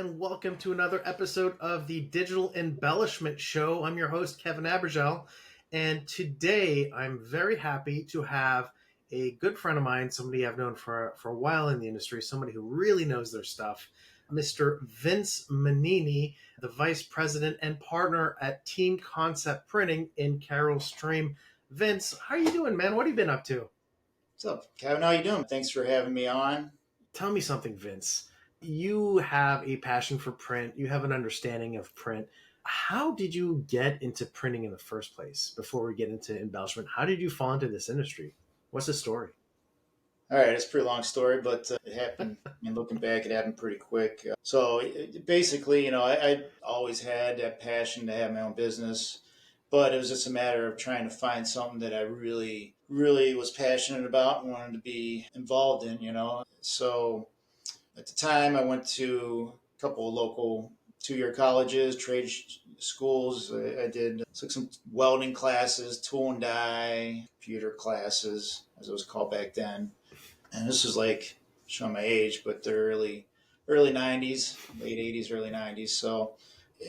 and welcome to another episode of the Digital Embellishment Show. I'm your host, Kevin Abergel, and today I'm very happy to have a good friend of mine, somebody I've known for a while in the industry, somebody who really knows their stuff, Mr. Vince Manini, the Vice President and Partner at Team Concept Printing in Carroll Stream. Vince, how are you doing, man? What have you been up to? What's up, Kevin? How you doing? Thanks for having me on. Tell me something, Vince. You have a passion for print. You have an understanding of print. How did you get into printing in the first place? Before we get into embellishment, how did you fall into this industry? What's the story? All right, it's a pretty long story, but it happened. Looking back, it happened pretty quick. Basically, I always had that passion to have my own business, but it was just a matter of trying to find something that I really, really was passionate about and wanted to be involved in. So at the time, I went to a couple of local two-year colleges, trade schools. I took some welding classes, tool and die, computer classes, as it was called back then. And this is like showing my age, but they're early 90s, late 80s, early 90s. So,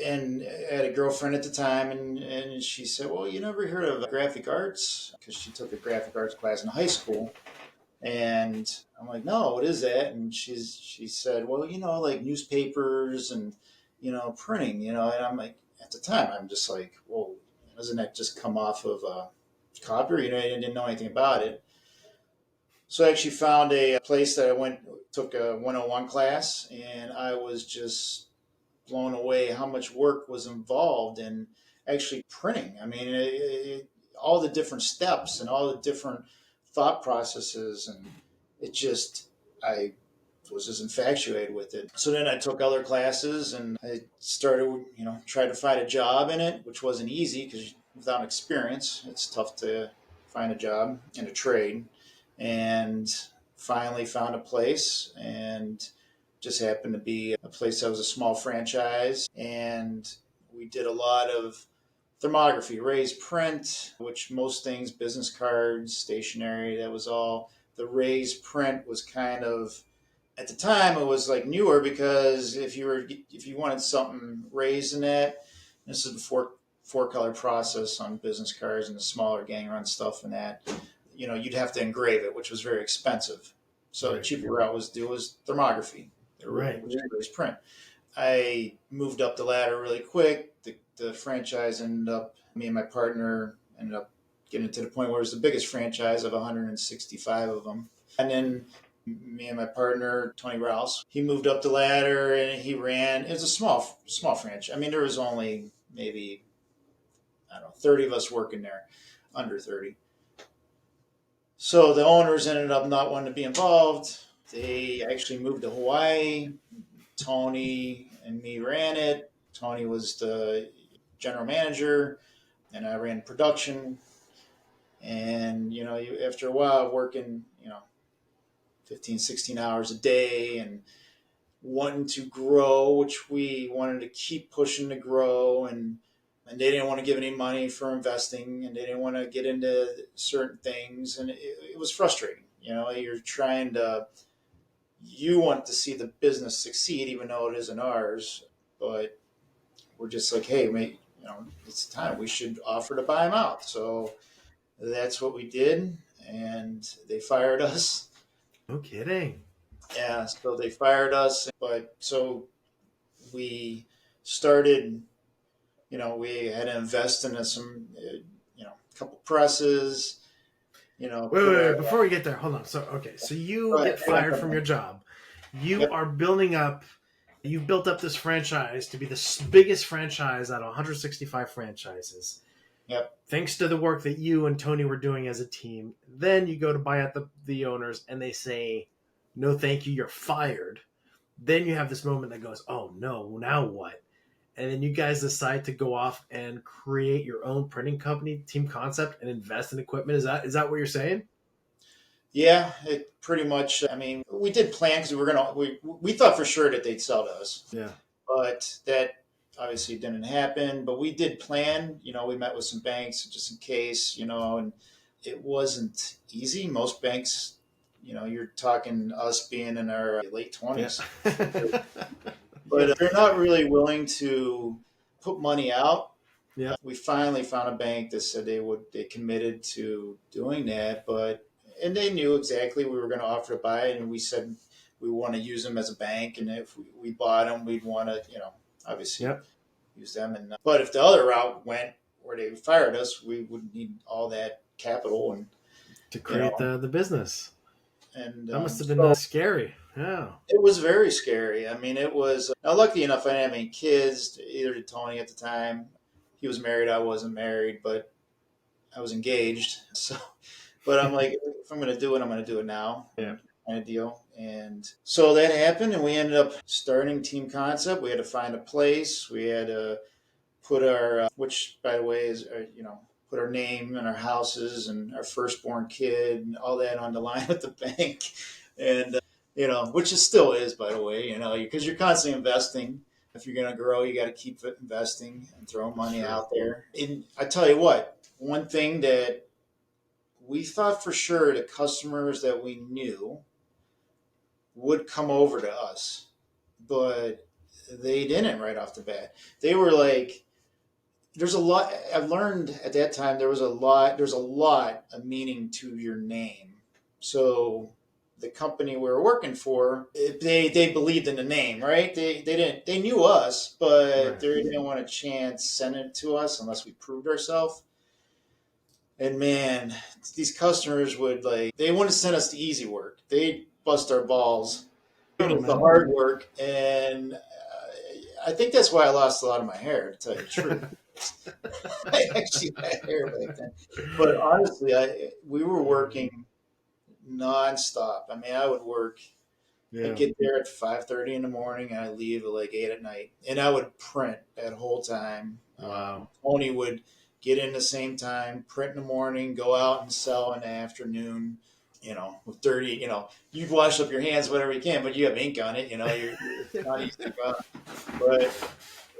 and I had a girlfriend at the time, and she said, well, you never heard of graphic arts? Because she took a graphic arts class in high school. And I'm like, no, what is that? And she said, well, like newspapers and, printing, and I'm like, at the time, I'm just like, well, doesn't that just come off of copper? I didn't know anything about it. So I actually found a place that took a 101 class, and I was just blown away how much work was involved in actually printing. I mean, all the different steps and all the different thought processes, and I was just infatuated with it. So then I took other classes, and I started, trying to find a job in it, which wasn't easy because without experience, it's tough to find a job in a trade. And finally found a place, and just happened to be a place that was a small franchise. And we did a lot of thermography, raised print, which most things, business cards, stationery, that was all. The raised print was kind of, at the time, it was like newer, because if you wanted something raised in it, this is before four-color process on business cards and the smaller gang run stuff and that, you'd have to engrave it, which was very expensive. So Right. the cheaper route was thermography, Right. which is print. I moved up the ladder really quick. The franchise me and my partner ended up getting to the point where it was the biggest franchise of 165 of them. And then me and my partner, Tony Rouse, he moved up the ladder and he ran. It was a small franchise. I mean, there was only maybe, 30 of us working there, under 30. So the owners ended up not wanting to be involved. They actually moved to Hawaii. Tony and me ran it. Tony was the general manager, and I ran production. And, after a while working, 15, 16 hours a day and wanting to grow, which we wanted to keep pushing to grow, and they didn't want to give any money for investing, and they didn't want to get into certain things. And it was frustrating. You want to see the business succeed, even though it isn't ours. But we're just like, hey, mate, it's time. We should offer to buy them out. So that's what we did. And they fired us. No kidding. Yeah, so they fired us. But so we started, we had to invest in some, couple presses, Wait. Before we get there, hold on. So you get fired from your job. You Yep. are building up. You've built up this franchise to be the biggest franchise out of 165 franchises. Yep. Thanks to the work that you and Tony were doing as a team. Then you go to buy out the owners, and they say, "No, thank you. You're fired." Then you have this moment that goes, "Oh no, now what?" And then you guys decide to go off and create your own printing company, Team Concept, and invest in equipment. Is that what you're saying? Yeah, it pretty much. I mean, we did plan because we thought for sure that they'd sell to us. Yeah. But that obviously didn't happen. But we did plan. We met with some banks just in case. And it wasn't easy. Most banks, you're talking us being in our late 20s. Yeah. Yeah. but they're not really willing to put money out. Yeah. We finally found a bank that said they committed to doing that, and they knew exactly we were going to offer to buy it, and we said we want to use them as a bank, and if we bought them, we'd want to, obviously Yep. use them. And but if the other route went where they fired us, we would need all that capital, and To you create know, the business. and That must have been so scary. Yeah. it was very scary. I mean, it was. Now, lucky enough, I didn't have any kids. Either did Tony at the time. He was married. I wasn't married, but I was engaged. So, but I'm like, if I'm going to do it, I'm going to do it now. Yeah. Kind of deal. And so that happened, and we ended up starting Team Concept. We had to find a place. We had to put our, which by the way is, put our name and our houses and our firstborn kid and all that on the line with the bank, and which it still is, by the way, because you're constantly investing. If you're going to grow, you got to keep investing and throwing money Sure. out there. And I tell you what, one thing that we thought for sure the customers that we knew would come over to us, but they didn't right off the bat. They were like, there's a lot I've learned at that time. There's a lot of meaning to your name. So the company we were working for, they believed in the name, right? They knew us, but Right. they didn't want a chance send it to us unless we proved ourselves. And man, these customers they wouldn't send us the easy work. They bust our balls, Oh giving us the man. hard work, and I think that's why I lost a lot of my hair, to tell you the truth. I actually had hair back then. But honestly, we were working nonstop. I mean, I would work. I'd Yeah. get there at 5:30 in the morning, and I'd leave at like 8 at night, and I would print that whole time. Wow. Tony would get in the same time, print in the morning, go out and sell in the afternoon. With dirty, you wash up your hands, whatever you can, but you have ink on it. It's not easy to go out. But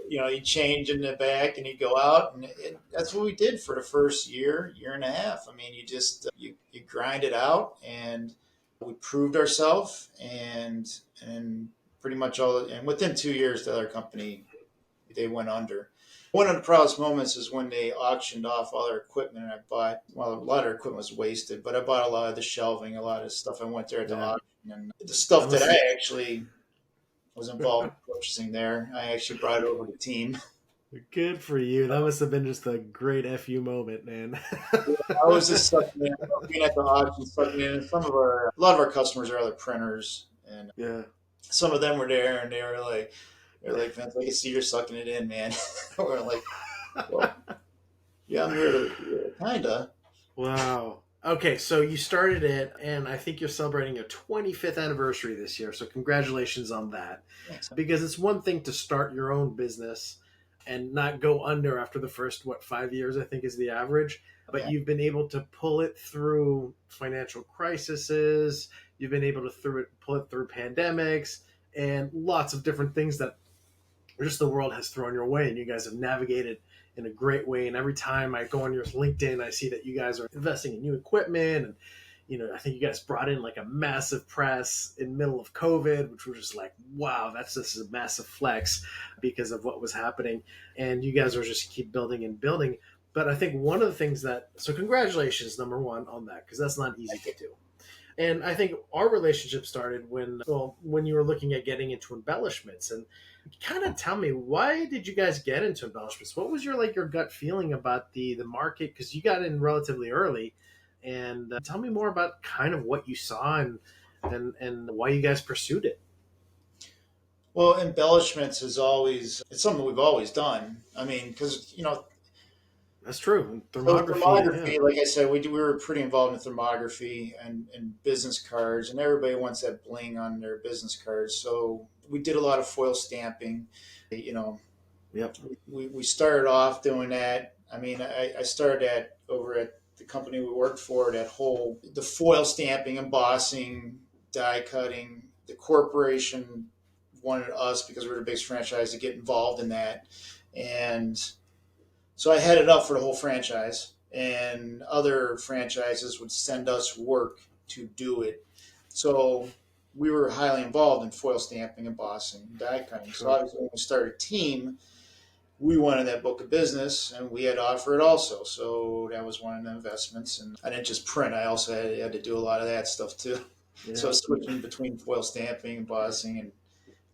you change in the back and you go out, and that's what we did for the first year and a half. I mean, you just you grind it out, and we proved ourselves, and pretty much and within 2 years, the other company, they went under. One of the proudest moments is when they auctioned off all their equipment, and I bought, well, a lot of their equipment was wasted, but I bought a lot of the shelving, a lot of stuff. I went there at the Yeah. auction, and the That stuff that must. I actually was involved in purchasing there, I actually brought it over to the team. Good for you. That must have been just a great FU moment, man. I was just sucking in, being at the auction, sucking in. A lot of our customers are other printers, and Yeah. some of them were there, and they're like, Vince, I can see you're sucking it in, man. We're like, well, yeah, I'm here to kinda. Wow. Okay, so you started it, and I think you're celebrating your 25th anniversary this year. So congratulations on that. Thanks. Because it's one thing to start your own business and not go under after the first 5 years, I think is the average. But Yeah, you've been able to pull it through financial crises. You've been able to pull it through pandemics and lots of different things that just the world has thrown your way, and you guys have navigated in a great way. And every time I go on your LinkedIn, I see that you guys are investing in new equipment, and I think you guys brought in like a massive press in the middle of COVID, which was just like, wow, that's just a massive flex because of what was happening. And you guys are just keep building and building. But I think one of the things so congratulations, number one, on that, because that's not easy to do. And I think our relationship started when you were looking at getting into embellishments. And kind of tell me, why did you guys get into embellishments? What was your gut feeling about the market? Because you got in relatively early, and tell me more about kind of what you saw and why you guys pursued it. well, embellishments it's something we've always done. I mean, because That's true. so Thermography, yeah, thermography, like I said, we were pretty involved in thermography and business cards, and everybody wants that bling on their business cards. So we did a lot of foil stamping. You know, yep, we started off doing that. I mean, I started over at the company we worked for, the foil stamping, embossing, die cutting. The corporation wanted us, because we were the biggest franchise, to get involved in that. And so I headed up for the whole franchise, and other franchises would send us work to do it. So we were highly involved in foil stamping, embossing, die cutting. So Sure. obviously, when we started a team, we wanted that book of business, and we had to offer it also. So that was one of the investments. And I didn't just print; I also had to do a lot of that stuff too. So Yeah. switching between foil stamping, embossing, and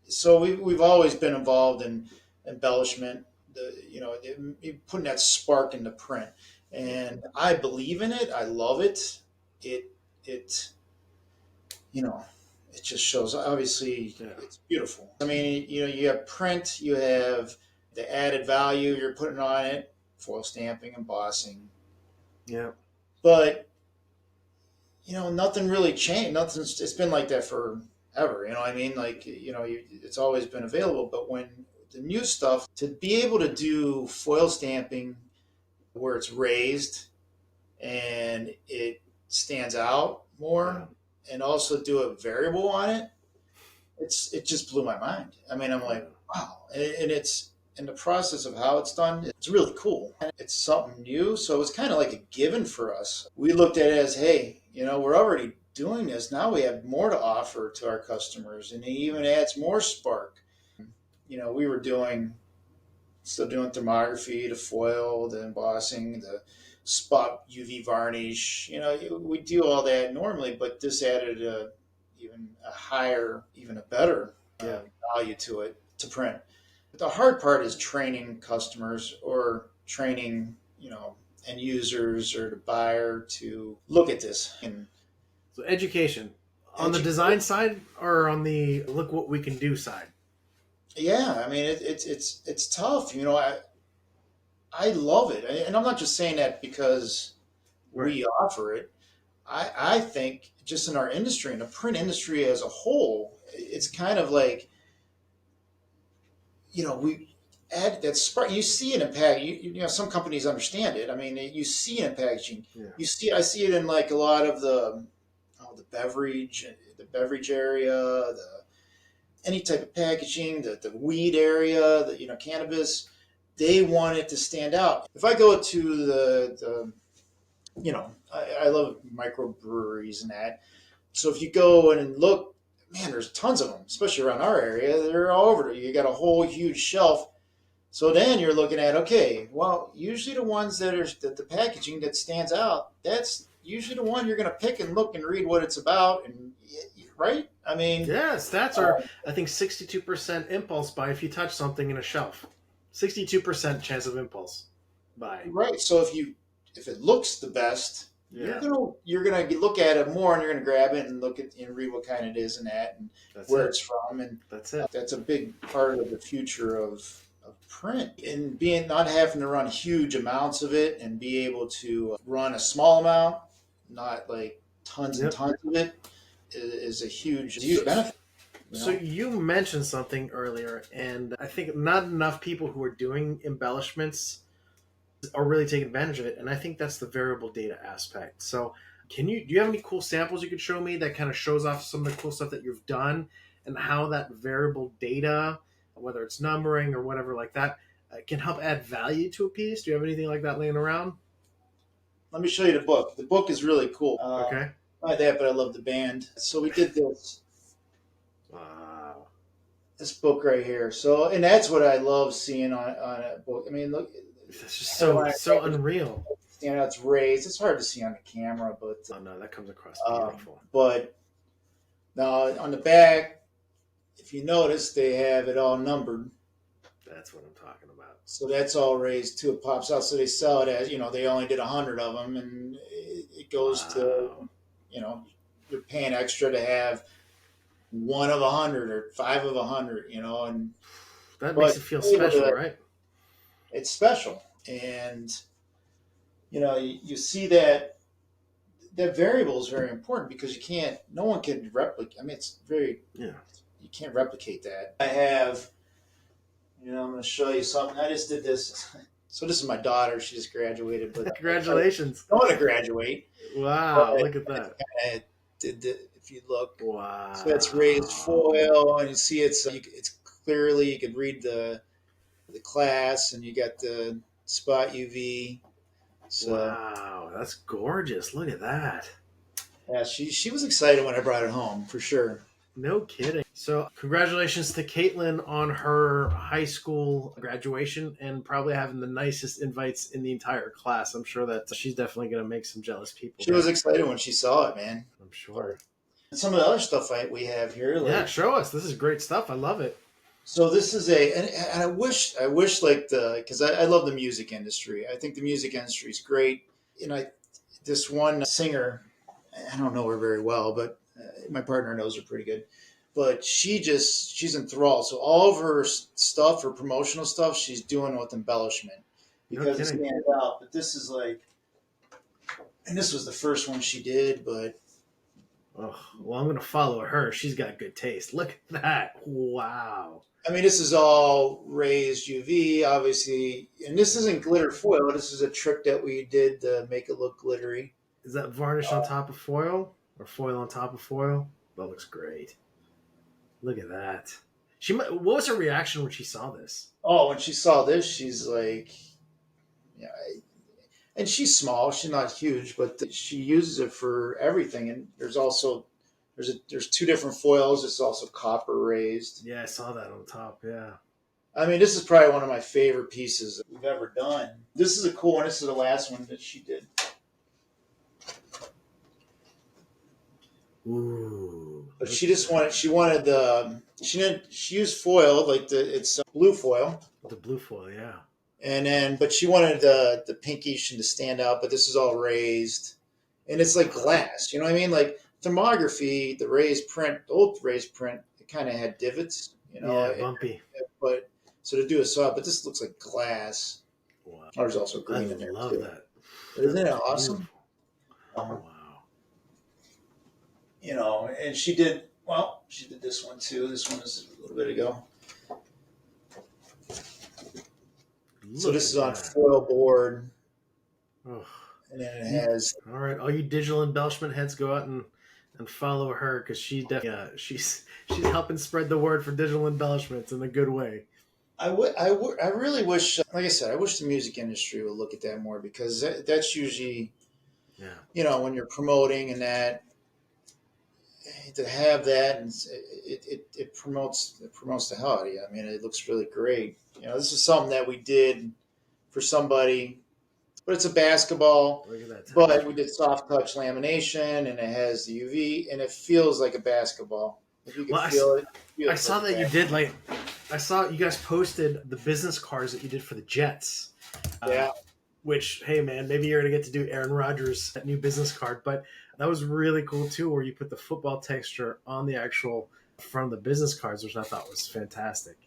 so we've always been involved in embellishment. Putting that spark into print, and I believe in it. I love it. It it you know, it just shows. Obviously, Yeah. it's beautiful. I mean, you have print, you have the added value you're putting on it, foil stamping, embossing, Yeah. but nothing really changed. Nothing's. It's been like that forever. You know what I mean? Like it's always been available. But when the new stuff, to be able to do foil stamping where it's raised and it stands out Yeah. more, and also do a variable on it, it just blew my mind. I mean, I'm like, wow, and it's in the process of how it's done. It's really cool. It's something new, so it's kind of like a given for us. We looked at it as, hey, we're already doing this. Now we have more to offer to our customers, and it even adds more spark. We were still doing thermography, the foil, the embossing, the spot UV varnish. We do all that normally, but this added even a higher, even a better Yeah. value to it to print. But the hard part is training customers or training, end users or the buyer to look at this and So education on the educate. design side or on the look what we can do side. Yeah, I mean it's tough. I love it, and I'm not just saying that because Right. we offer it. I think just in our industry, in the print industry as a whole, it's kind of like, we add that spark. You see it in pack. Some companies understand it. I mean, you see it in packaging. Yeah. I see it in like a lot of the beverage area, any type of packaging, the weed area, cannabis. They want it to stand out. If I go to I love microbreweries and that. So if you go and look, man, there's tons of them, especially around our area. They're all over. You got a whole huge shelf. So then you're looking at, okay, well, usually the ones that the packaging that stands out, that's usually the one you're going to pick and look and read what it's about, and right. I mean, Yeah, stats are, I think, 62% impulse buy if you touch something in a shelf. 62% chance of impulse buy. right. So if it looks the best, Yeah, you're gonna look at it more, and you're gonna grab it and look at and read what kind it is and that and that's where it. it's from, and That's it. that's a big part of the future of print, and being not having to run huge amounts of it and be able to run a small amount, not like tons and Yep. tons of it, is a huge So, benefit. You so know, you mentioned something earlier, and I think not enough people who are doing embellishments are really taking advantage of it, and I think that's the variable data aspect. So, do you have any cool samples you could show me that kind of shows off some of the cool stuff that you've done and how that variable data, whether it's numbering or whatever like that, can help add value to a piece? Do you have anything like that laying around? let me show you the book. The book is really cool. Okay. Not that, but I love the band. So we did Wow. this book right here. So, and that's what I love seeing on a book. I mean, look, That's just so headline so unreal. stand out. It's raised. It's hard to see on the camera, Oh no, that comes across um, beautiful. but now on the back, if you notice, they have it all numbered. That's what I'm talking about. So that's all raised too. It pops out. So they sell it as, they only did 100 of them, and it goes to, Wow. you're paying extra to have one of 100 or five of 100, and That makes but it feel able special, to, right? it's special, and you see that variable is very important because no one can replicate. I mean, it's very, Yeah. you can't replicate that. I have, I'm going to show you something. I just did this. So this is my daughter. She just graduated, but Congratulations. I want to graduate. But Wow, look at that. I did the, if you look, so it's raised Wow. foil, and you see it's clearly, you can read the class, and you got the spot UV. So Wow, that's gorgeous. Look at that. yeah, she was excited when I brought it home for sure. No kidding. So, congratulations to Caitlin on her high school graduation and probably having the nicest invites in the entire class. I'm sure that she's definitely going to make some jealous people She was there. excited when she saw it, man. I'm sure. Some of the other stuff we have here, Yeah, like show us. This is great stuff. I love it. so this is and I wish like because I love the music industry. I think the music industry is great. And this one singer, I don't know her very well, but my partner knows her pretty good. But she's enthralled. So all of her stuff, her promotional stuff, she's doing with embellishment No because it kidding. stands out. But this is like, and this was the first one she did, but Oh, well, I'm going to follow her. She's got good taste. Look at that. Wow. I mean, this is all raised UV, obviously, and this isn't glitter foil. This is a trick that we did to make it look glittery. Is that varnish on top of foil or foil on top of foil? That looks great. Look at that. What was her reaction when she saw this? Oh, when she saw this, she's like, yeah, and she's small. She's not huge, but she uses it for everything. And there's two different foils. It's also copper raised. Yeah, I saw that on top. Yeah. I mean, this is probably one of my favorite pieces that we've ever done. This is a cool one. This is the last one that she did. Ooh. But she wanted she used foil, like it's blue foil. The blue foil, yeah. But she wanted the pinkish and to stand out, but this is all raised. And it's like glass, you know what I mean? Like thermography, the old raised print, it kind of had divots, you know. Yeah, bumpy. But so to do a saw, but this looks like glass. Wow. There's also I green in there love too. that. Isn't it awesome? Wow. You know, and she did this one too. This one is a little bit ago. So this is on foil board, oh. and then it has. All right, all you digital embellishment heads, go out and follow her because she definitely she's helping spread the word for digital embellishments in a good way. I really wish, like I said, I wish the music industry would look at that more because that's usually, you know, when you're promoting and that to have that and it promotes the hell out of you. I mean, it looks really great. You know, this is something that we did for somebody, but it's a basketball. Look at that. But we did soft touch lamination, and it has the UV, and it feels like a basketball. If you can feel it. I saw that you did I saw you guys posted the business cards that you did for the Jets. Yeah. Which, hey man, maybe you're gonna get to do Aaron Rodgers' new business card, but that was really cool too, where you put the football texture on the actual front of the business cards, which I thought was fantastic.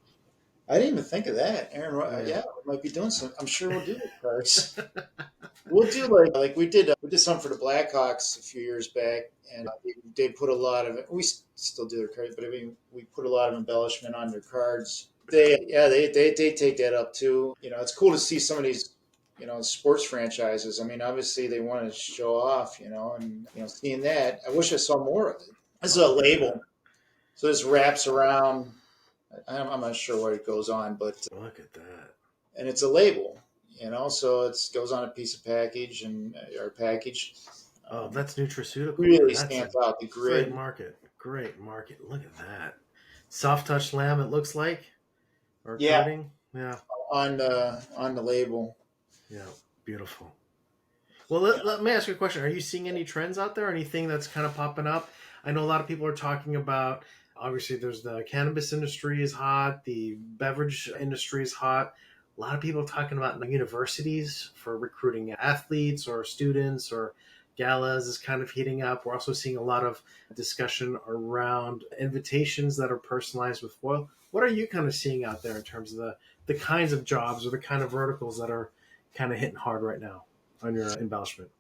I didn't even think of that, Aaron. Yeah, we might be doing some. I'm sure we'll do the cards. We'll do like we did some for the Blackhawks a few years back, and they put a lot of it. We still do their cards, but I mean, we put a lot of embellishment on their cards. They take that up too. You know, it's cool to see some of these, you know, sports franchises. I mean, obviously they want to show off, you know, and you know, seeing that, I wish I saw more of it. This is a label, so this wraps around. I'm not sure what it goes on, but look at that, and it's a label. You know, so it goes on a piece of package and or package. Oh, that's nutraceutical. Really stands out. The grid. Great market. Look at that. Soft touch lamb. It looks like, or Yeah, coating. Yeah. On the label. Yeah, beautiful. Well, let me ask you a question. Are you seeing any trends out there? Anything that's kind of popping up? I know a lot of people are talking about. Obviously, there's the cannabis industry is hot. The beverage industry is hot. A lot of people talking about universities for recruiting athletes or students or galas is kind of heating up. We're also seeing a lot of discussion around invitations that are personalized with foil. What are you kind of seeing out there in terms of the kinds of jobs or the kind of verticals that are kind of hitting hard right now on your embellishment?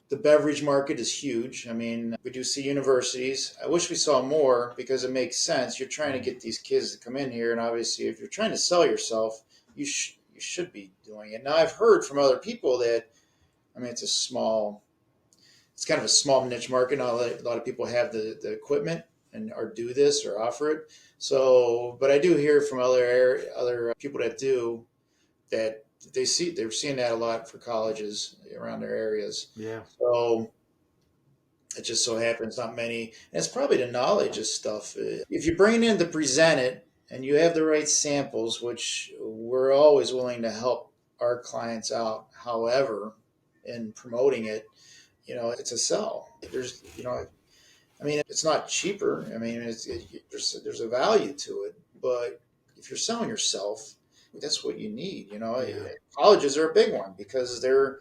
The beverage market is huge. I mean, we do see universities. I wish we saw more because it makes sense. You're trying to get these kids to come in here, and obviously, if you're trying to sell yourself, you should be doing it. Now, I've heard from other people that, I mean, it's kind of a small niche market. Not a lot of people have the equipment and or do this or offer it. So, but I do hear from other people that do that they're seeing that a lot for colleges around their areas. Yeah. So It just so happens not many. And it's probably the knowledge of stuff. If you bring it in to present it and you have the right samples, which we're always willing to help our clients out, however, in promoting it, it's a sell. I mean, it's not cheaper. I mean, there's a value to it. But if you're selling yourself, that's what you need. Yeah. Colleges are a big one because they're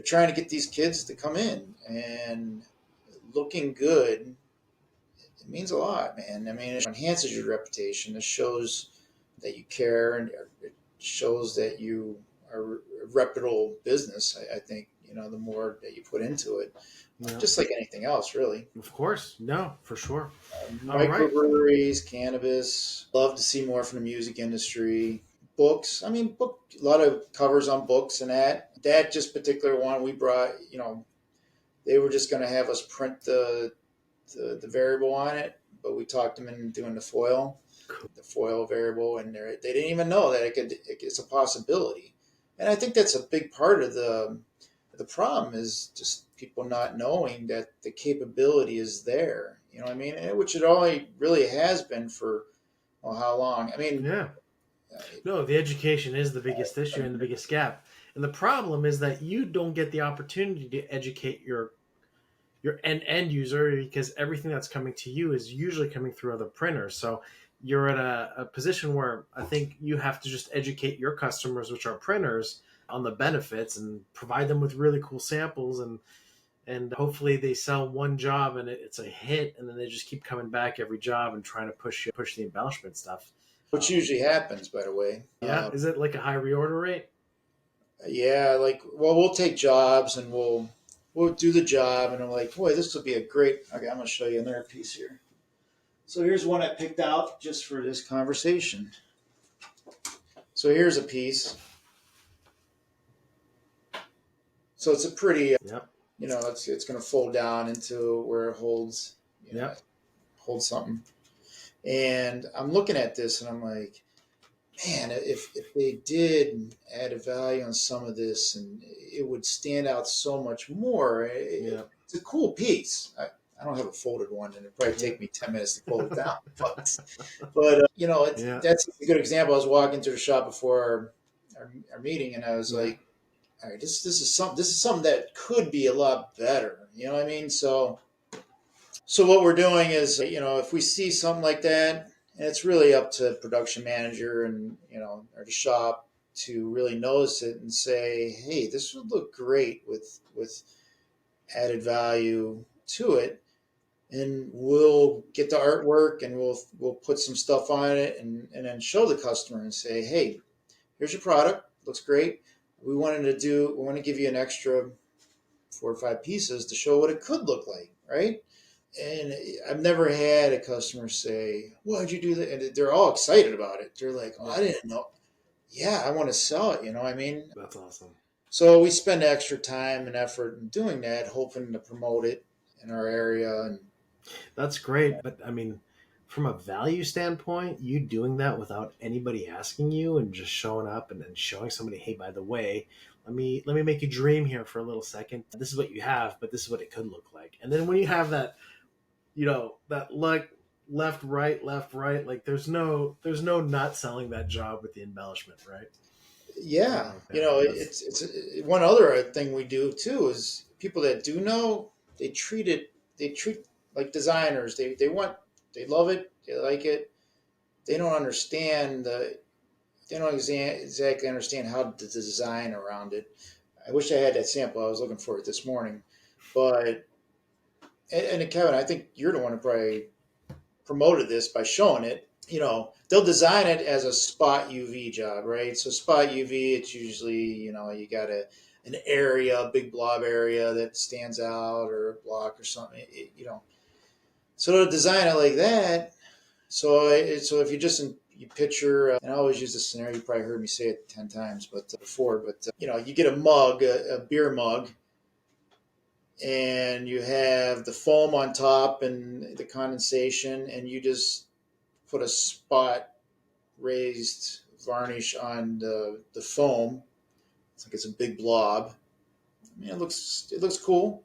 trying to get these kids to come in, and looking good, it means a lot, man. I mean, it enhances your reputation. It shows that you care, and it shows that you are a reputable business. I think, the more that you put into it, Yeah. just like anything else, really. Of course. No, for sure. All right. Microbreweries, cannabis. Love to see more from the music industry. Books. I mean, a lot of covers on books and that. That just particular one we brought. They were just going to have us print the variable on it, but we talked them into doing the foil variable, and they didn't even know that it's a possibility. And I think that's a big part of the problem is just people not knowing that the capability is there. You know what I mean? Which it only really has been for, well, how long? I mean, Yeah. No, the education is the biggest issue and the biggest gap. And the problem is that you don't get the opportunity to educate your end user because everything that's coming to you is usually coming through other printers. So you're at a position where I think you have to just educate your customers, which are printers, on the benefits and provide them with really cool samples, and hopefully they sell one job and it's a hit, and then they just keep coming back every job and trying to push the embellishment stuff. which usually happens, by the way. Yeah, is it like a high reorder rate? Yeah, like, well, we'll take jobs and we'll do the job, and I'm like, boy, this will be a great. Okay, I'm going to show you another piece here. So here's one I picked out just for this conversation. So here's a piece. So it's a pretty, Yep. it's going to fold down into where it holds, Yep. holds something. And I'm looking at this and I'm like, man, if they did add a value on some of this, and it would stand out so much more. Yep. It's a cool piece. I don't have a folded one, and it'd probably take me 10 minutes to fold it down. But Yeah. that's a good example. I was walking to the shop before our meeting, and I was Yeah. like, all right, this is something that could be a lot better. You know what I mean? So what we're doing is, if we see something like that, and it's really up to production manager and, or the shop to really notice it and say, hey, this would look great with added value to it. And we'll get the artwork and we'll put some stuff on it, and then show the customer and say, hey, here's your product. Looks great. We want to give you an extra 4 or 5 pieces to show what it could look like, right? And I've never had a customer say, why'd you do that? And they're all excited about it. They're like, oh, I didn't know. Yeah, I want to sell it. You know what I mean? That's awesome. So we spend extra time and effort in doing that, hoping to promote it in our area. And That's great. But I mean, from a value standpoint, you doing that without anybody asking you and just showing up and showing somebody, hey, by the way, let me make you dream here for a little second. This is what you have, but this is what it could look like. And then when you have that, that like left, right, like there's no not selling that job with the embellishment, right? yeah, That's it's one other thing we do too is people that do know, they treat like designers. They love it. They like it. They don't understand they don't exactly understand how to design around it. I wish I had that sample. I was looking for it this morning, but and Kevin, I think you're the one who probably promoted this by showing it. They'll design it as a spot UV job, right? So spot UV, it's usually you got an area, a big blob area that stands out, or a block or something. So they'll design it like that. So if you picture, and I always use this scenario. You probably heard me say it 10 times, but before. But you get a mug, a beer mug, and you have the foam on top and the condensation, and you just put a spot raised varnish on the foam. It's like it's a big blob. I mean, it looks cool.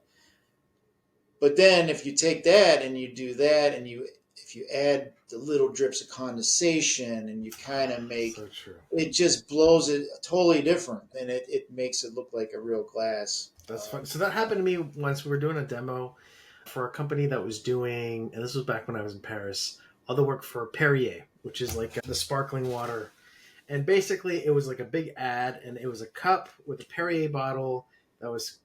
But then if you take that and you do that, and if you add the little drips of condensation, and you kind of make So true. it, just blows it totally different, and it makes it look like a real glass. That's fun. So that happened to me once. We were doing a demo for a company that was doing, and this was back when I was in Paris, all the work for Perrier, which is like the sparkling water. And basically, it was like a big ad, and it was a cup with a Perrier bottle that was,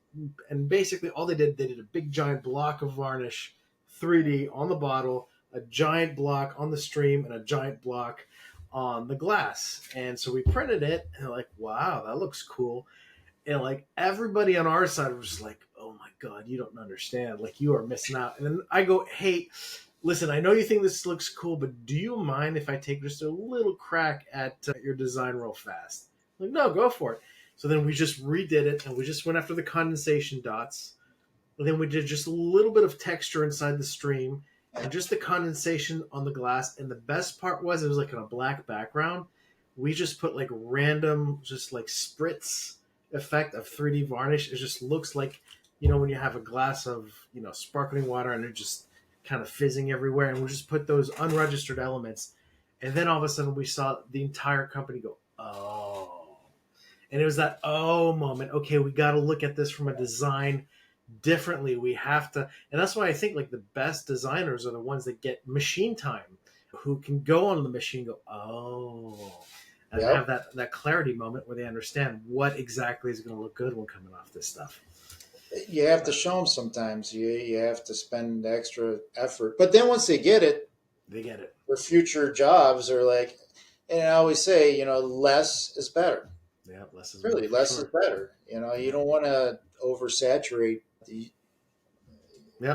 and basically all they did a big giant block of varnish, 3D on the bottle, a giant block on the stream, and a giant block on the glass. And so we printed it, and like, wow, that looks cool. And like everybody on our side was just like, oh my god, you don't understand, like you are missing out. And then I go, hey, listen, I know you think this looks cool, but do you mind if I take just a little crack at your design real fast? Like, no, go for it. So then we just redid it, and we just went after the condensation dots, and then we did just a little bit of texture inside the stream and just the condensation on the glass. And the best part was it was like on a black background. We just put like random, just like spritz effect of 3D varnish. It just looks like, when you have a glass of, sparkling water and it just kind of fizzing everywhere. And we just put those unregistered elements. And then all of a sudden we saw the entire company go, oh. And it was that oh moment. Okay, we got to look at this from a design differently. We have to, and that's why I think like the best designers are the ones that get machine time, who can go on the machine, go, oh, and Yep. have that clarity moment where they understand what exactly is going to look good when coming off this stuff. You have to show them sometimes. You have to spend extra effort. But then once they get it, They get it. for future jobs, are like, and I always say, less is better. Yeah, less is Really, more, for less is sure. better. You don't want to oversaturate Yep,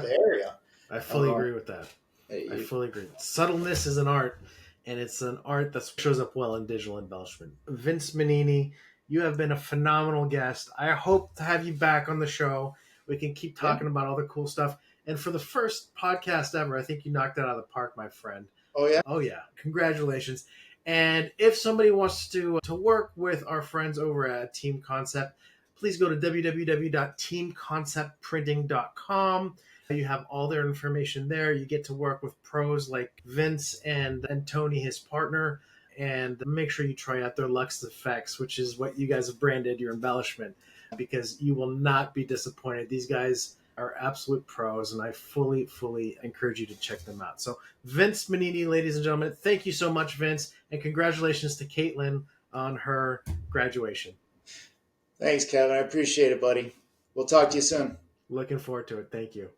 the area. I fully agree with that. I You- fully agree. Subtleness is an art, and it's an art that shows up well in digital embellishment. Vince Manini, you have been a phenomenal guest. I hope to have you back on the show. We can keep yeah. talking about all the cool stuff. And for the first podcast ever, I think you knocked it out of the park, my friend. Oh yeah. Oh yeah, congratulations. And if somebody wants to work with our friends over at Team Concept, please go to www.teamconceptprinting.com. You have all their information there. You get to work with pros like Vince and Tony, his partner, and make sure you try out their Lux Effects, which is what you guys have branded your embellishment, because you will not be disappointed. These guys are absolute pros, and I fully, fully encourage you to check them out. So Vince Manini, ladies and gentlemen, thank you so much, Vince, and congratulations to Caitlin on her graduation. Thanks, Kevin. I appreciate it, buddy. We'll talk to you soon. Looking forward to it. Thank you.